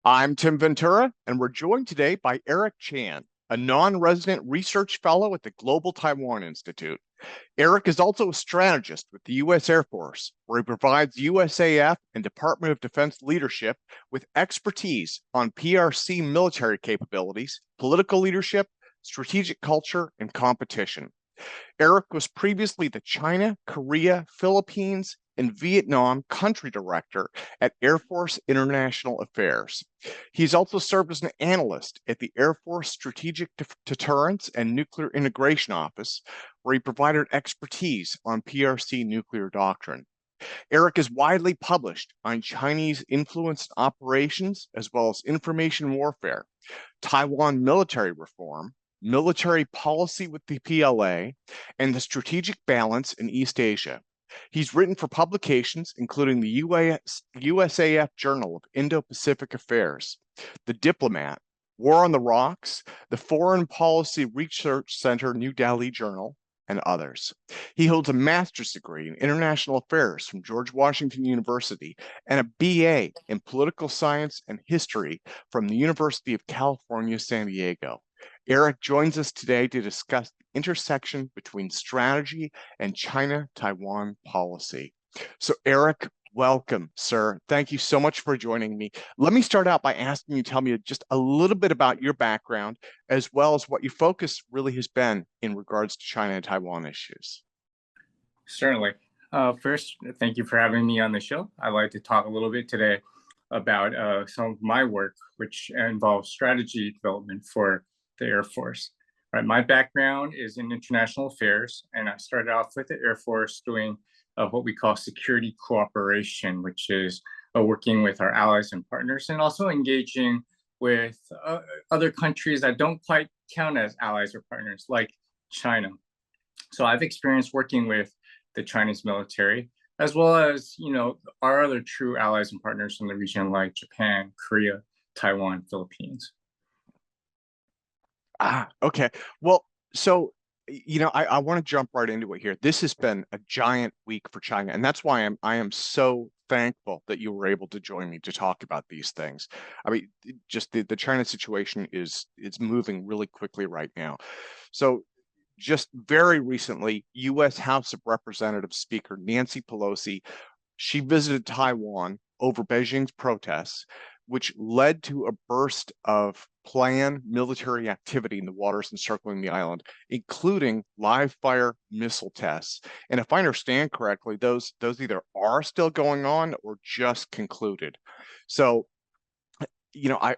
I'm Tim Ventura, and we're joined today by Eric Chan, a non-resident research fellow at the Global Taiwan Institute. Eric is also a strategist with the U.S. Air Force, where he provides USAF and Department of Defense leadership with expertise on PRC military capabilities, political leadership, strategic culture, and competition. Eric was previously the China, Korea, Philippines, and Vietnam country director at Air Force International Affairs. He's also served as an analyst at the Air Force Strategic Deterrence and Nuclear Integration Office, where he provided expertise on PRC nuclear doctrine. Eric is widely published on Chinese influenced operations as well as information warfare, Taiwan military reform, military policy with the PLA, and the strategic balance in East Asia. He's written for publications including the USAF Journal of Indo-Pacific Affairs, the Diplomat, War on the Rocks, the Foreign Policy Research Center New Delhi Journal, and others. He holds a master's degree in international affairs from George Washington University and a BA in political science and history from the University of California, San Diego. Eric joins us today to discuss the intersection between strategy and China-Taiwan policy. So Eric, welcome, sir. Thank you so much for joining me. Let me start out by asking you to tell me just a little bit about your background, as well as what your focus really has been in regards to China and Taiwan issues. Certainly. First, thank you for having me on the show. I'd like to talk a little bit today about some of my work, which involves strategy development for the Air Force. Right, my background is in international affairs, and I started off with the Air Force doing what we call security cooperation, which is working with our allies and partners, and also engaging with other countries that don't quite count as allies or partners, like China. So I've experienced working with the Chinese military, as well as our other true allies and partners in the region, like Japan, Korea, Taiwan, Philippines. Okay. Well, so I want to jump right into it here. This has been a giant week for China, and that's why I am so thankful that you were able to join me to talk about these things. I mean, just the China situation is moving really quickly right now. So just very recently, U.S. House of Representatives Speaker Nancy Pelosi, she visited Taiwan over Beijing's protests, which led to a burst of planned military activity in the waters encircling the island, including live fire missile tests. And if I understand correctly, those either are still going on or just concluded. So, I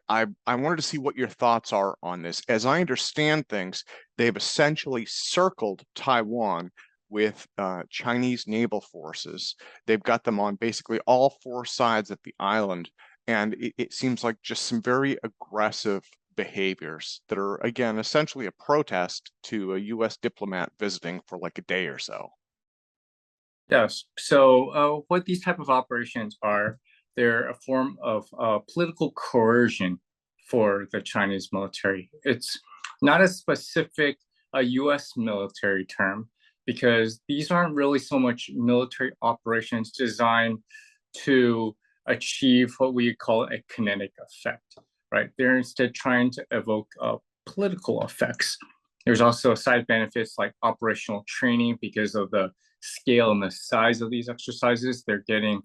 wanted to see what your thoughts are on this. As I understand things, they've essentially circled Taiwan with Chinese naval forces. They've got them on basically all four sides of the island. And it seems like just some very aggressive behaviors that are, again, essentially a protest to a U.S. diplomat visiting for like a day or so. Yes. So what these type of operations are, they're a form of political coercion for the Chinese military. It's not a specific U.S. military term, because these aren't really so much military operations designed to achieve what we call a kinetic effect, right? They're instead trying to evoke political effects. There's also side benefits like operational training because of the scale and the size of these exercises. They're getting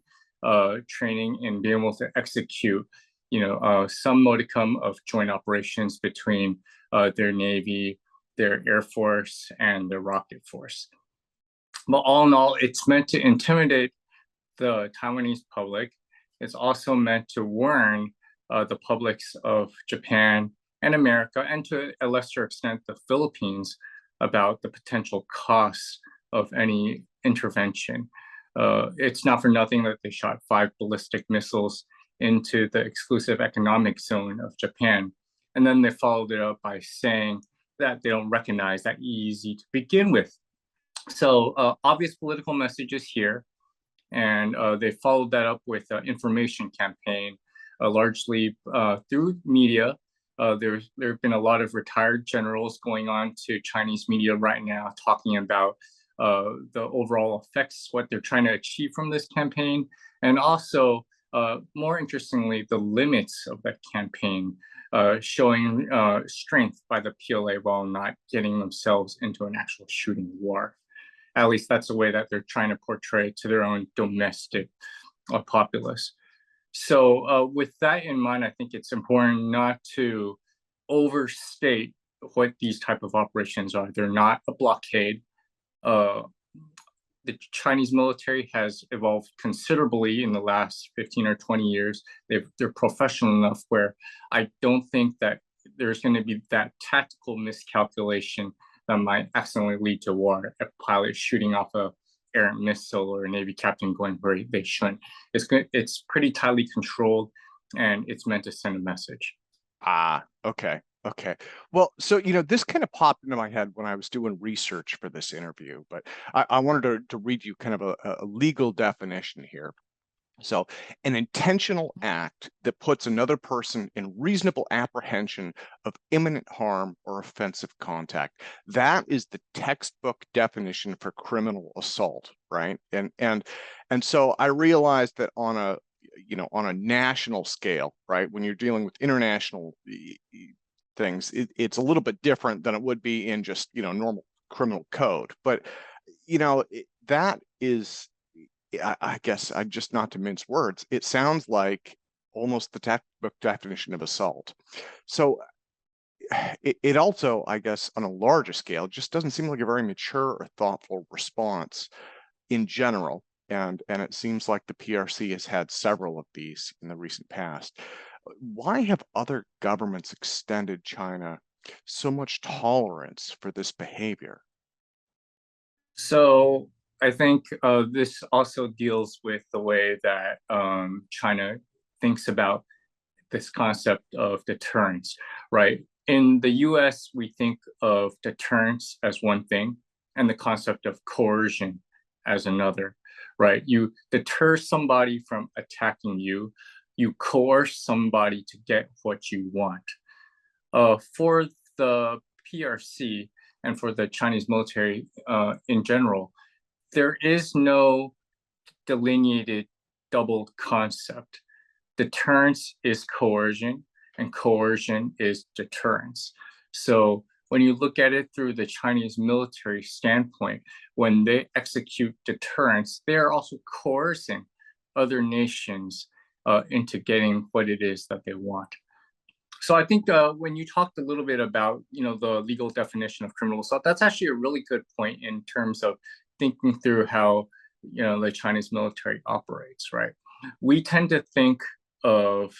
training and being able to execute, some modicum of joint operations between their Navy, their Air Force, and their rocket force. But all in all, it's meant to intimidate the Taiwanese public. It's also meant to warn the publics of Japan and America, and to a lesser extent, the Philippines, about the potential costs of any intervention. It's not for nothing that they shot 5 ballistic missiles into the exclusive economic zone of Japan. And then they followed it up by saying that they don't recognize that easy to begin with. So obvious political messages here. And they followed that up with an information campaign, largely through media. There have been a lot of retired generals going on to Chinese media right now talking about the overall effects, what they're trying to achieve from this campaign, and also More interestingly, the limits of that campaign, showing strength by the PLA while not getting themselves into an actual shooting war. At least that's the way that they're trying to portray to their own domestic populace. So with that in mind, I think it's important not to overstate what these type of operations are. They're not a blockade. Uh, the Chinese military has evolved considerably in the last 15 or 20 years. They're professional enough where I don't think that there's going to be that tactical miscalculation that might accidentally lead to war. A pilot shooting off a errant missile or a Navy captain going where they shouldn't. It's pretty tightly controlled, and it's meant to send a message. Ah, okay. Okay. Well, so, this kind of popped into my head when I was doing research for this interview, but I wanted to read you kind of a legal definition here. So, an intentional act that puts another person in reasonable apprehension of imminent harm or offensive contact. That is the textbook definition for criminal assault, right? And so I realized that on a national scale, right, when you're dealing with international things, it's a little bit different than it would be in just normal criminal code. But that is, I guess, just not to mince words, it sounds like almost the textbook definition of assault. So it also, I guess, on a larger scale, just doesn't seem like a very mature or thoughtful response in general. And it seems like the PRC has had several of these in the recent past. Why have other governments extended China so much tolerance for this behavior? So I think this also deals with the way that China thinks about this concept of deterrence, right? In the US, we think of deterrence as one thing and the concept of coercion as another, right? You deter somebody from attacking you, you coerce somebody to get what you want. For the PRC and for the Chinese military in general, there is no delineated double concept. Deterrence is coercion, and coercion is deterrence. So when you look at it through the Chinese military standpoint, when they execute deterrence, they are also coercing other nations into getting what it is that they want. So I think when you talked a little bit about the legal definition of criminal assault, that's actually a really good point in terms of thinking through how the Chinese military operates. Right, we tend to think of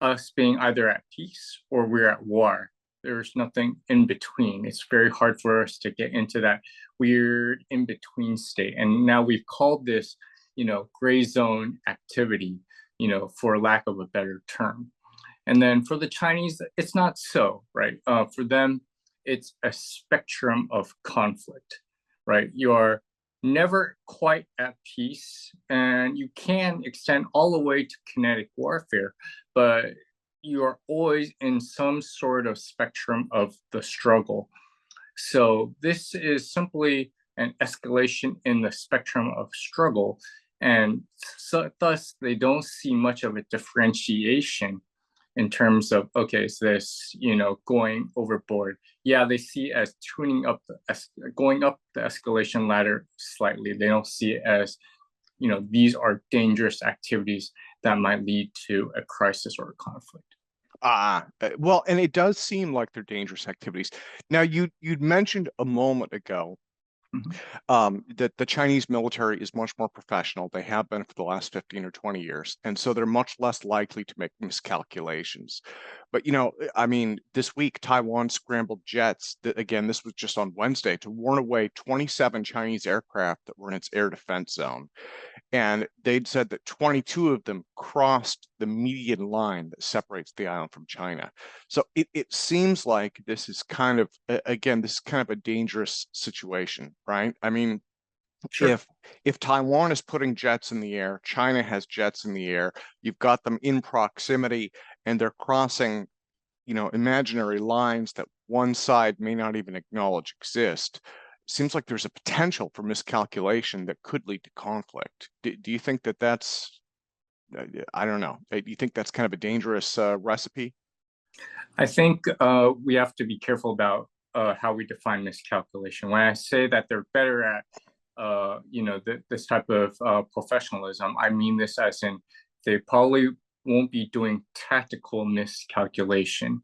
us being either at peace or we're at war. There's nothing in between. It's very hard for us to get into that weird in between state. And now we've called this, gray zone activity, for lack of a better term. And then for the Chinese, it's not so, right? For them, it's a spectrum of conflict, right? You're never quite at peace, and you can extend all the way to kinetic warfare, but you're always in some sort of spectrum of the struggle. So this is simply an escalation in the spectrum of struggle. And so thus, they don't see much of a differentiation in terms of, okay, so this, going overboard. Yeah, they see it as tuning up, going up the escalation ladder slightly. They don't see it as, these are dangerous activities that might lead to a crisis or a conflict. Well, and it does seem like they're dangerous activities. Now, you'd mentioned a moment ago that the Chinese military is much more professional. They have been for the last 15 or 20 years. And so they're much less likely to make miscalculations. But, I mean, this week, Taiwan scrambled jets, again, this was just on Wednesday, to warn away 27 Chinese aircraft that were in its air defense zone. And they'd said that 22 of them crossed the median line that separates the island from China. So it seems like this is kind of, again, this is kind of a dangerous situation, right? I mean, Sure. if Taiwan is putting jets in the air, China has jets in the air, you've got them in proximity, and they're crossing, imaginary lines that one side may not even acknowledge exist. Seems like there's a potential for miscalculation that could lead to conflict. Do you think that that's I don't know. You think that's kind of a dangerous recipe? I think we have to be careful about how we define miscalculation. When I say that they're better at, this type of professionalism, I mean this as in they probably won't be doing tactical miscalculation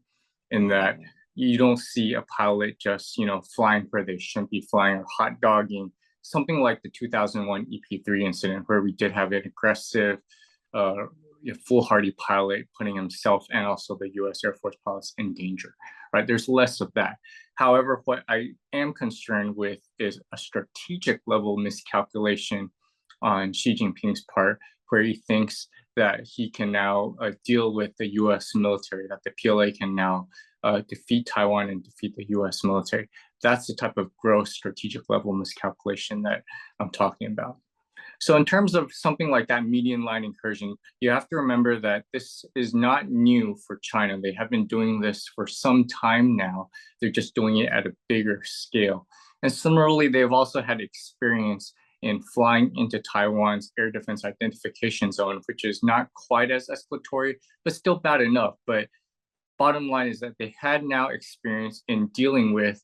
in that you don't see a pilot just, flying where they shouldn't be flying or hot dogging, something like the 2001 EP3 incident where we did have an aggressive, uh, foolhardy pilot putting himself and also the U.S. Air Force pilots in danger, right? There's less of that. However, what I am concerned with is a strategic level miscalculation on Xi Jinping's part, where he thinks that he can now deal with the U.S. military, that the PLA can now defeat Taiwan and defeat the U.S. military. That's the type of gross strategic level miscalculation that I'm talking about. So in terms of something like that median line incursion, you have to remember that this is not new for China. They have been doing this for some time now. They're just doing it at a bigger scale. And similarly, they've also had experience in flying into Taiwan's air defense identification zone, which is not quite as escalatory, but still bad enough. But bottom line is that they had now experience in dealing with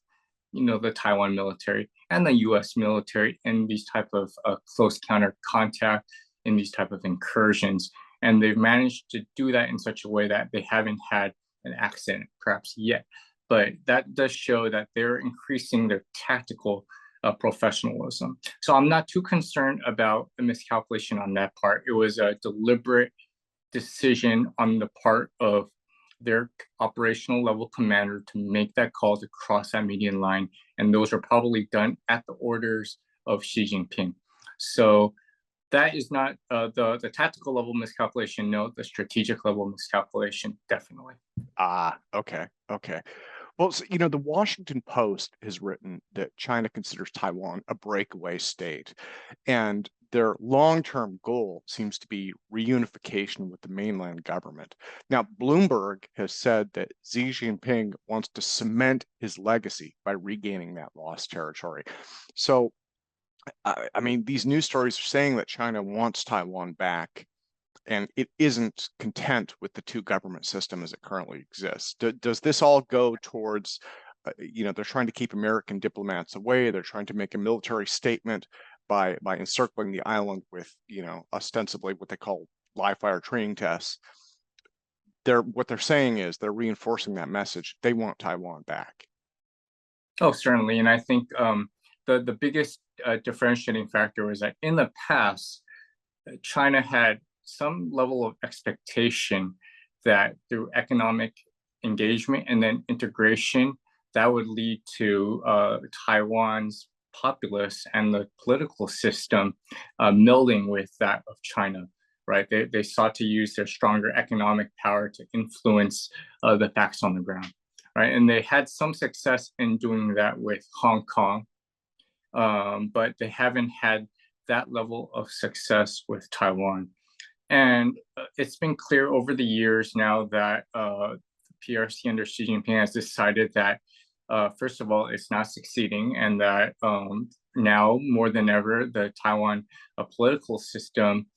the Taiwan military and the U.S. military in these type of close counter contact, in these type of incursions. And they've managed to do that in such a way that they haven't had an accident perhaps yet. But that does show that they're increasing their tactical professionalism. So I'm not too concerned about the miscalculation on that part. It was a deliberate decision on the part of their operational level commander to make that call to cross that median line. And those are probably done at the orders of Xi Jinping. So that is not the tactical level miscalculation, no, the strategic level miscalculation, definitely. Okay. Well, so, the Washington Post has written that China considers Taiwan a breakaway state, and their long-term goal seems to be reunification with the mainland government. Now, Bloomberg has said that Xi Jinping wants to cement his legacy by regaining that lost territory. So, I mean, these news stories are saying that China wants Taiwan back, and it isn't content with the two-government system as it currently exists. Does this all go towards, they're trying to keep American diplomats away. They're trying to make a military statement by encircling the island with, ostensibly what they call live fire training tests. What they're saying is they're reinforcing that message. They want Taiwan back. Oh, certainly. And I think the biggest differentiating factor was that in the past, China had some level of expectation that through economic engagement and then integration, that would lead to Taiwan's populace and the political system melding with that of China, right? They sought to use their stronger economic power to influence the facts on the ground, right? And they had some success in doing that with Hong Kong, but they haven't had that level of success with Taiwan. And it's been clear over the years now that the PRC under Xi Jinping has decided that, first of all, it's not succeeding, and that now more than ever, the Taiwan political system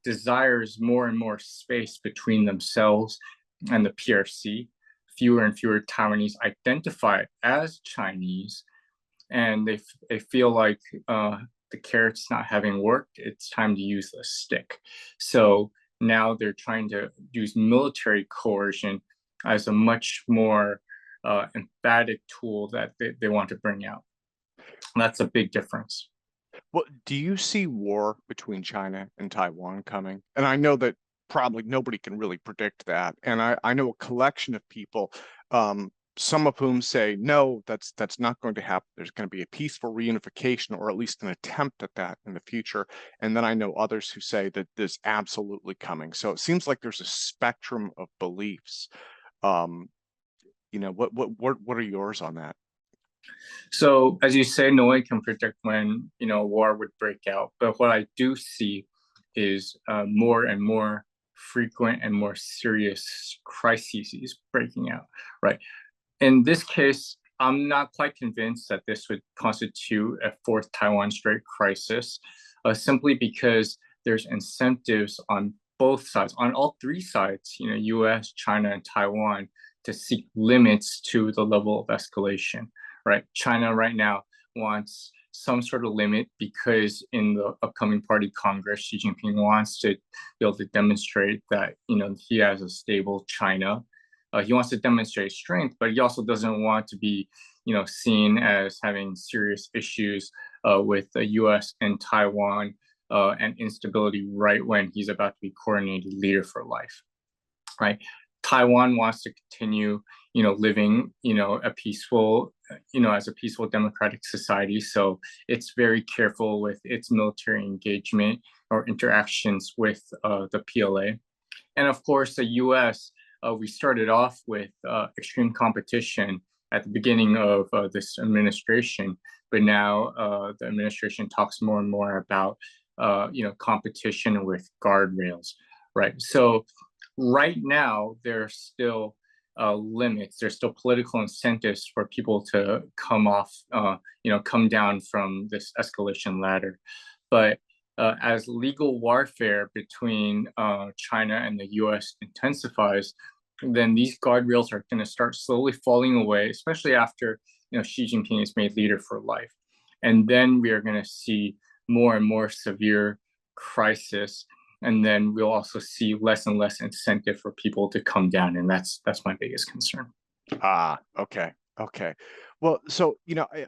desires more and more space between themselves and the PRC. Fewer and fewer Taiwanese identify as Chinese, and they feel like the carrot's not having worked, it's time to use the stick. So now they're trying to use military coercion as a much more emphatic tool that they want to bring out. And that's a big difference. Well, do you see war between China and Taiwan coming? And I know that probably nobody can really predict that. And I know a collection of people, some of whom say, no, that's not going to happen. There's going to be a peaceful reunification, or at least an attempt at that in the future. And then I know others who say that this is absolutely coming. So it seems like there's a spectrum of beliefs. What are yours on that? So as you say, no one can predict when war would break out. But what I do see is more and more frequent and more serious crises breaking out, right? In this case, I'm not quite convinced that this would constitute a fourth Taiwan Strait crisis, simply because there's incentives on both sides, on all three sides, US, China, and Taiwan, to seek limits to the level of escalation, right? China right now wants some sort of limit because in the upcoming party Congress, Xi Jinping wants to be able to demonstrate that, he has a stable China. He wants to demonstrate strength, but he also doesn't want to be, seen as having serious issues with the U.S. and Taiwan and instability right when he's about to be coronated leader for life, right? Taiwan wants to continue, living, a peaceful, as a peaceful democratic society. So it's very careful with its military engagement or interactions with the PLA. And of course, the U.S., we started off with extreme competition at the beginning of this administration, but now the administration talks more and more about, competition with guardrails, right? So right now, there's still limits. There's still political incentives for people to come off, come down from this escalation ladder. But as legal warfare between China and the U.S. intensifies, then these guardrails are going to start slowly falling away, especially after Xi Jinping is made leader for life, and then we are going to see more and more severe crisis, and then we'll also see less and less incentive for people to come down, and that's my biggest concern. Okay. Well, so,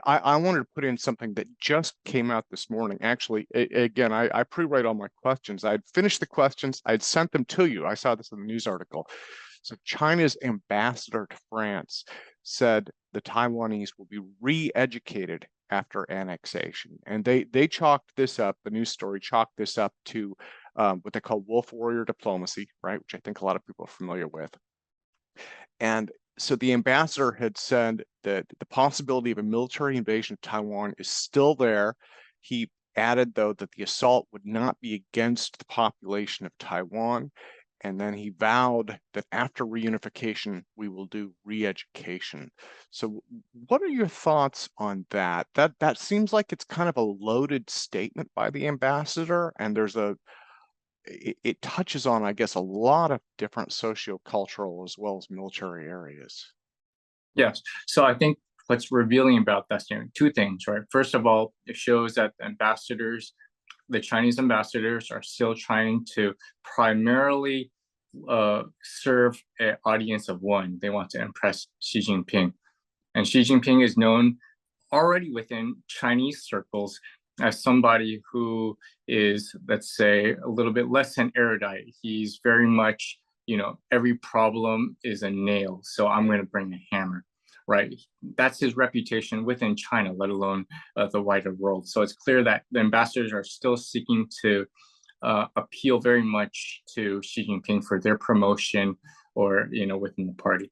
I wanted to put in something that just came out this morning. Actually, again, I pre-write all my questions. I'd finished the questions. I'd sent them to you. I saw this in the news article. So China's ambassador to France said the Taiwanese will be re-educated after annexation. And they chalked this up, the news story chalked this up to what they call wolf warrior diplomacy, right? Which I think a lot of people are familiar with. And so the ambassador had said that the possibility of a military invasion of Taiwan is still there. He added, though, that the assault would not be against the population of Taiwan. And then he vowed that after reunification, we will do re-education. So what are your thoughts on that? That seems like it's kind of a loaded statement by the ambassador, and it touches on, I guess, a lot of different socio-cultural as well as military areas. Yes. So I think what's revealing about that statement, two things, right? First of all, it shows that the Chinese ambassadors are still trying to primarily serve an audience of one. They want to impress Xi Jinping. And Xi Jinping is known already within Chinese circles as somebody who is, let's say, a little bit less than erudite. He's very much, every problem is a nail, so I'm going to bring a hammer, right? That's his reputation within China, let alone the wider world. So it's clear that the ambassadors are still seeking to appeal very much to Xi Jinping for their promotion or, within the party.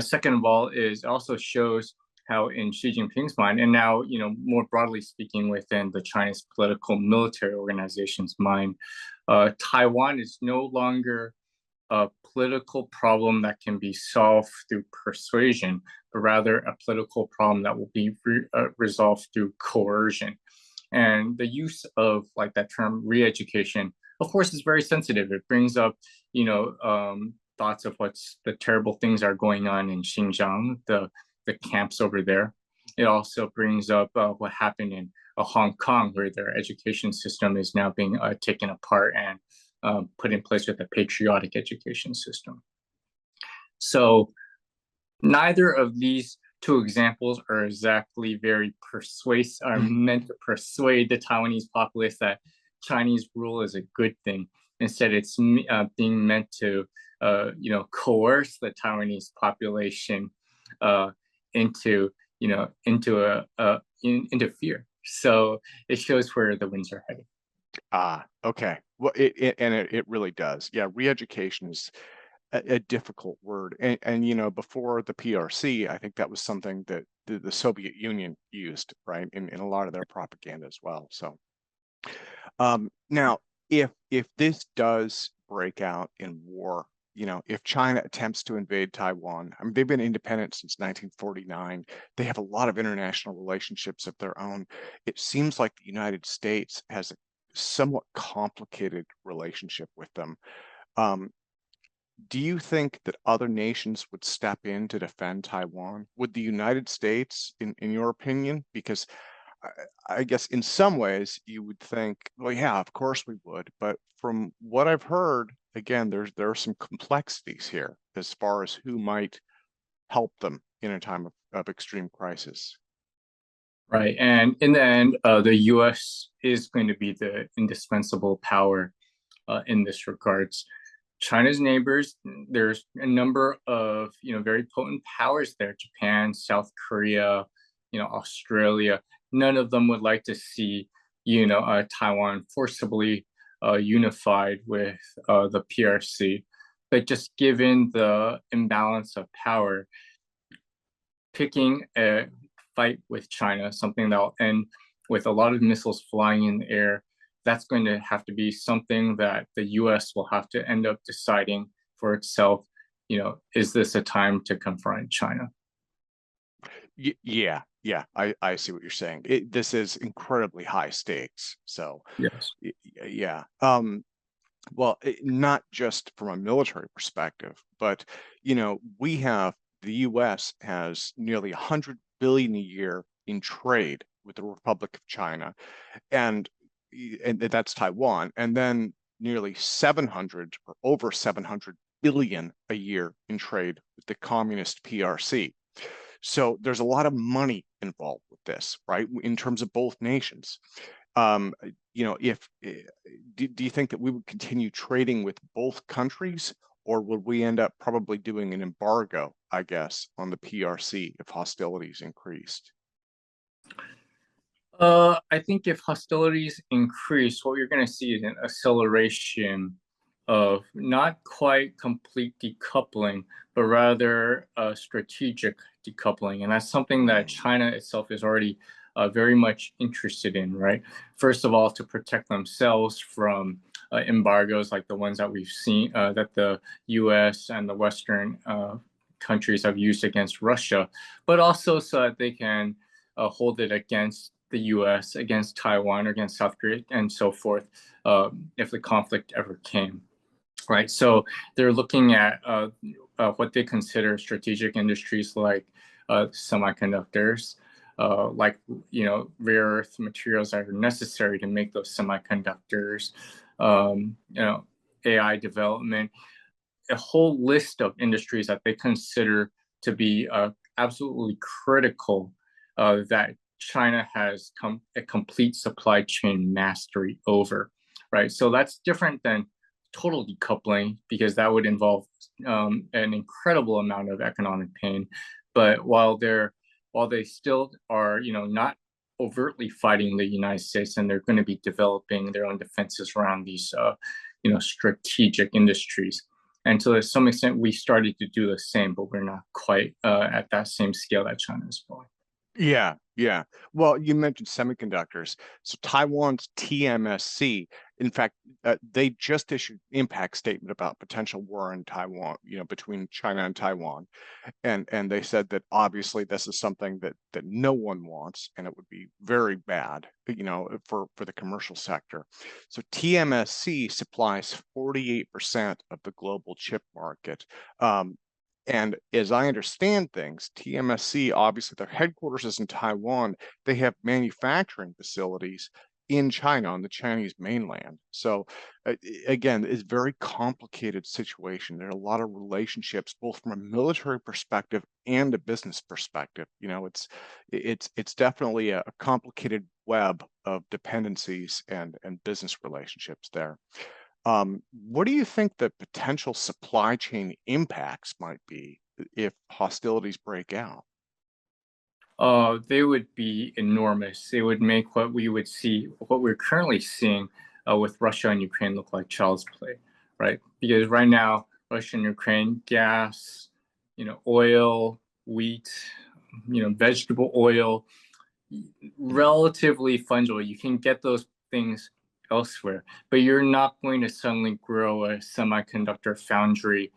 Second of all, is also shows how in Xi Jinping's mind, and now, more broadly speaking within the Chinese political military organization's mind, Taiwan is no longer a political problem that can be solved through persuasion, but rather a political problem that will be resolved through coercion. And the use of like that term re-education, of course, is very sensitive. It brings up, thoughts of what's the terrible things are going on in Xinjiang, the camps over there. It also brings up what happened in Hong Kong, where their education system is now being taken apart and put in place with a patriotic education system. So neither of these two examples are exactly very persuasive, are meant to persuade the Taiwanese populace that Chinese rule is a good thing. Instead, it's being meant to, coerce the Taiwanese population into fear. So it shows where the winds are heading. Okay. Well, it really does. Yeah, re-education is a difficult word, and before the PRC, I think that was something that the Soviet Union used, right, in a lot of their propaganda as well. So now, if this does break out in war, if China attempts to invade Taiwan, I mean, they've been independent since 1949. They have a lot of international relationships of their own. It seems like the United States has a somewhat complicated relationship with them. Um, do you think that other nations would step in to defend Taiwan? Would the United States, in your opinion? Because I guess in some ways you would think, well, yeah, of course we would. But from what I've heard, again, there are some complexities here as far as who might help them in a time of extreme crisis. Right. And in the end, the US is going to be the indispensable power in this regards. China's neighbors, there's a number of, very potent powers there, Japan, South Korea, Australia. None of them would like to see, Taiwan forcibly unified with the PRC. But just given the imbalance of power, picking a fight with China, something that'll end with a lot of missiles flying in the air, that's going to have to be something that the US will have to end up deciding for itself. Is this a time to confront China? Yeah, I see what you're saying. This is incredibly high stakes. So, Yes. yeah. Well, not just from a military perspective, but we have the U.S. has nearly 100 billion a year in trade with the Republic of China, and that's Taiwan, and then nearly 700 or over 700 billion a year in trade with the communist PRC. So there's a lot of money involved with this, right? In terms of both nations. If do you think that we would continue trading with both countries, or would we end up probably doing an embargo, I guess, on the PRC if hostilities increased? I think if hostilities increase, what you're going to see is an acceleration of not quite complete decoupling, but rather a strategic decoupling. And that's something that China itself is already very much interested in, right? First of all, to protect themselves from embargoes like the ones that we've seen, that the US and the Western countries have used against Russia, but also so that they can hold it against the US, against Taiwan, or against South Korea, and so forth, if the conflict ever came, right? So they're looking at what they consider strategic industries like semiconductors, like rare earth materials that are necessary to make those semiconductors, AI development, a whole list of industries that they consider to be absolutely critical, that China has a complete supply chain mastery over, right? So that's different than total decoupling, because that would involve an incredible amount of economic pain. But while they still are, not overtly fighting the United States, and they're going to be developing their own defenses around these, strategic industries. And to some extent, we started to do the same, but we're not quite at that same scale that China is going. Yeah. Well, you mentioned semiconductors. So Taiwan's TMSC, in fact, they just issued impact statement about potential war in Taiwan, between China and Taiwan, and they said that obviously this is something that no one wants, and it would be very bad, for the commercial sector. So TMSC supplies 48% of the global chip market. And as I understand things, TMSC, obviously their headquarters is in Taiwan. They have manufacturing facilities in China, on the Chinese mainland. So again, it's a very complicated situation. There are a lot of relationships, both from a military perspective and a business perspective. It's definitely a complicated web of dependencies and business relationships there. What do you think the potential supply chain impacts might be if hostilities break out? They would be enormous. They would make what we're currently seeing with Russia and Ukraine look like child's play, right? Because right now, Russia and Ukraine, gas, oil, wheat, vegetable oil, relatively fungible. You can get those things elsewhere, but you're not going to suddenly grow a semiconductor foundry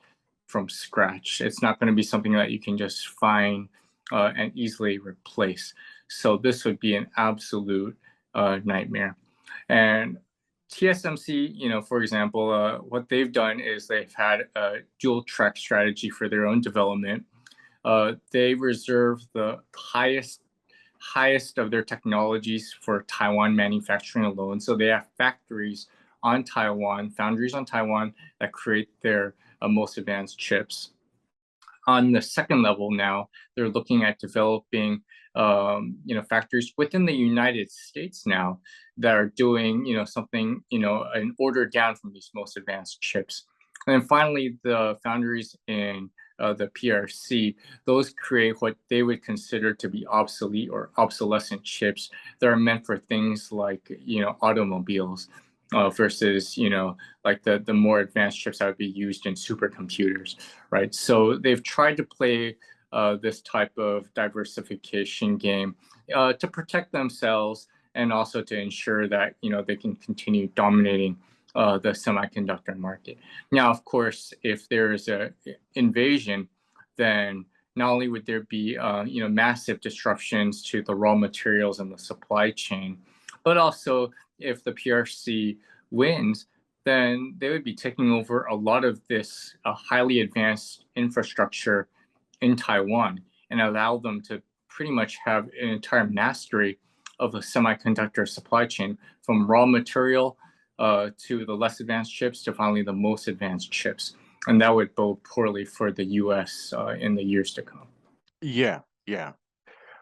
from scratch. It's not going to be something that you can just find and easily replace. So this would be an absolute nightmare. And TSMC, for example, what they've done is they've had a dual track strategy for their own development. They reserve the highest of their technologies for Taiwan manufacturing alone. So they have factories on Taiwan, foundries on Taiwan that create their most advanced chips. On the second level now, they're looking at developing factories within the United States now that are doing something an order down from these most advanced chips. And then finally, the foundries in the PRC, those create what they would consider to be obsolete or obsolescent chips that are meant for things like automobiles versus like the more advanced chips that would be used in supercomputers, right? So they've tried to play this type of diversification game to protect themselves and also to ensure that they can continue dominating the semiconductor market. Now, of course, if there is an invasion, then not only would there be massive disruptions to the raw materials and the supply chain, but also if the PRC wins, then they would be taking over a lot of this highly advanced infrastructure in Taiwan and allow them to pretty much have an entire mastery of the semiconductor supply chain, from raw material to the less advanced chips to finally the most advanced chips. And that would bode poorly for the US in the years to come. Yeah, yeah.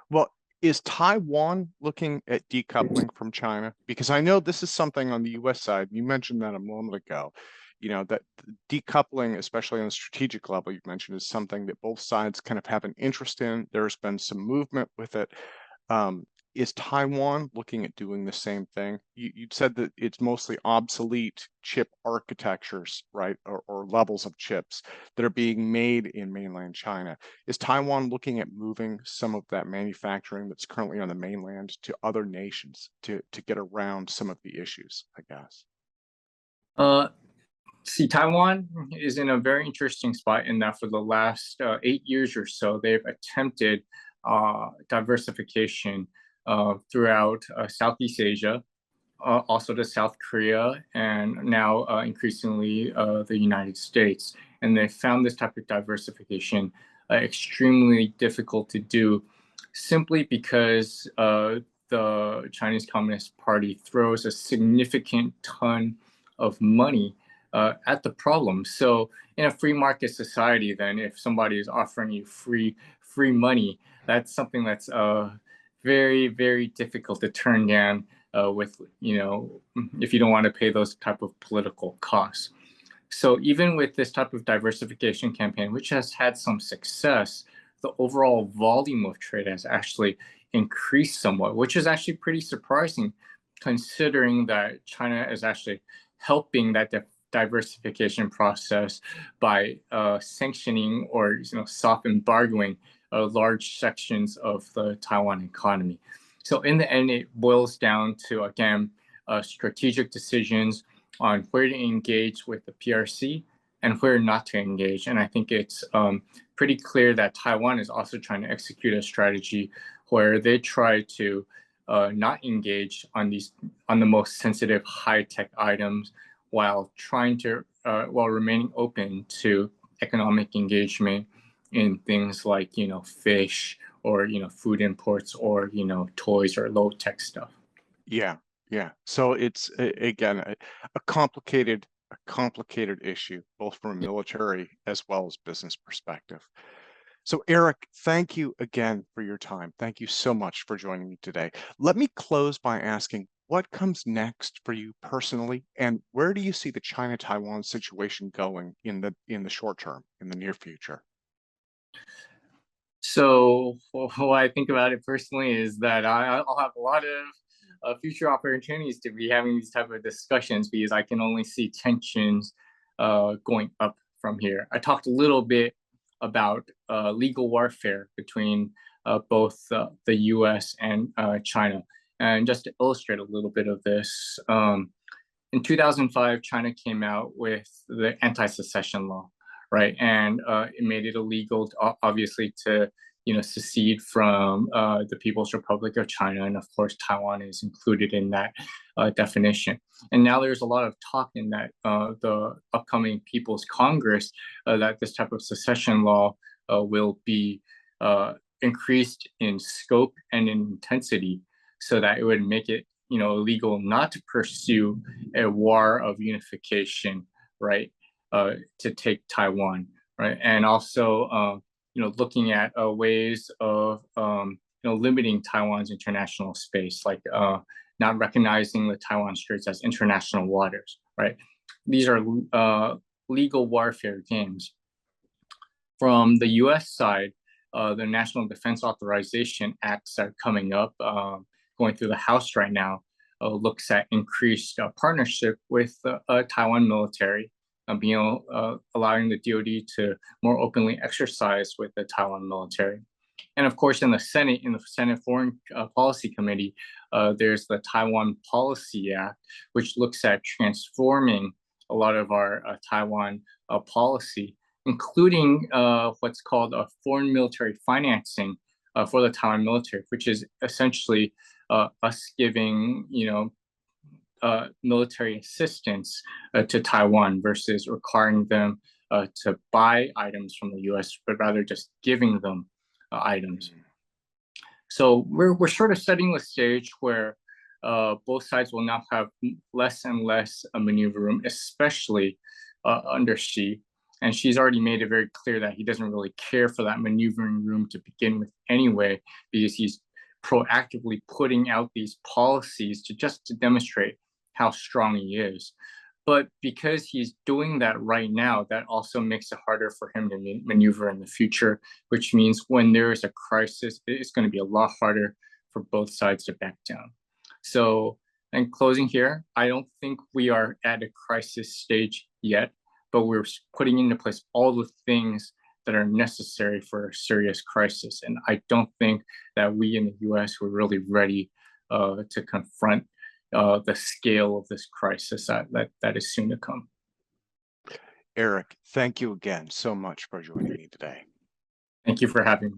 Well, is Taiwan looking at decoupling from China? Because I know this is something on the US side. You mentioned that a moment ago. That decoupling, especially on the strategic level, you mentioned, is something that both sides kind of have an interest in. There's been some movement with it. Is Taiwan looking at doing the same thing? You said that it's mostly obsolete chip architectures, right, or levels of chips that are being made in mainland China. Is Taiwan looking at moving some of that manufacturing that's currently on the mainland to other nations to get around some of the issues, I guess? See, Taiwan is in a very interesting spot in that for the last 8 years or so, they've attempted diversification throughout Southeast Asia, also to South Korea, and now increasingly the United States. And they found this type of diversification extremely difficult to do, simply because the Chinese Communist Party throws a significant ton of money at the problem. So in a free market society, then if somebody is offering you free money, that's something that's very, very difficult to turn down with, if you don't want to pay those type of political costs. So even with this type of diversification campaign, which has had some success, the overall volume of trade has actually increased somewhat, which is actually pretty surprising, considering that China is actually helping that diversification process by sanctioning or soft embargoing large sections of the Taiwan economy. So in the end, it boils down to, again, strategic decisions on where to engage with the PRC and where not to engage. And I think it's pretty clear that Taiwan is also trying to execute a strategy where they try to not engage on the most sensitive high-tech items, while remaining open to economic engagement in things like fish or food imports or toys or low tech stuff. Yeah, yeah. So it's again a complicated issue, both from a military as well as business perspective. So Eric, thank you again for your time. Thank you so much for joining me today. Let me close by asking, what comes next for you personally, and where do you see the China-Taiwan situation going in the short term, in the near future? So what I think about it personally is that I'll have a lot of future opportunities to be having these type of discussions, because I can only see tensions going up from here. I talked a little bit about legal warfare between both the US and China. And just to illustrate a little bit of this, in 2005, China came out with the anti-secession law, right? And it made it illegal, obviously, to secede from the People's Republic of China, and of course Taiwan is included in that definition. And now there's a lot of talk in that the upcoming People's Congress that this type of secession law will be increased in scope and in intensity, so that it would make it illegal not to pursue a war of unification, right? To take Taiwan, right? And also, looking at ways of, limiting Taiwan's international space, like not recognizing the Taiwan Straits as international waters, right? These are legal warfare games. From the U.S. side, the National Defense Authorization Acts that are coming up, going through the House right now, looks at increased partnership with the Taiwan military, allowing the DoD to more openly exercise with the Taiwan military. And of course, in the Senate Foreign Policy Committee, there's the Taiwan Policy Act, which looks at transforming a lot of our Taiwan policy, including what's called a foreign military financing for the Taiwan military, which is essentially us giving, military assistance to Taiwan versus requiring them to buy items from the U.S., but rather just giving them items. So we're sort of setting the stage where both sides will now have less and less maneuver room, especially under Xi. And she's already made it very clear that he doesn't really care for that maneuvering room to begin with anyway, because he's proactively putting out these policies to demonstrate how strong he is. But because he's doing that right now, that also makes it harder for him to maneuver in the future, which means when there is a crisis, it's going to be a lot harder for both sides to back down. So in closing here, I don't think we are at a crisis stage yet, but we're putting into place all the things that are necessary for a serious crisis. And I don't think that we in the US were really ready to confront the scale of this crisis that is soon to come. Eric, thank you again so much for joining me today. Thank you for having me.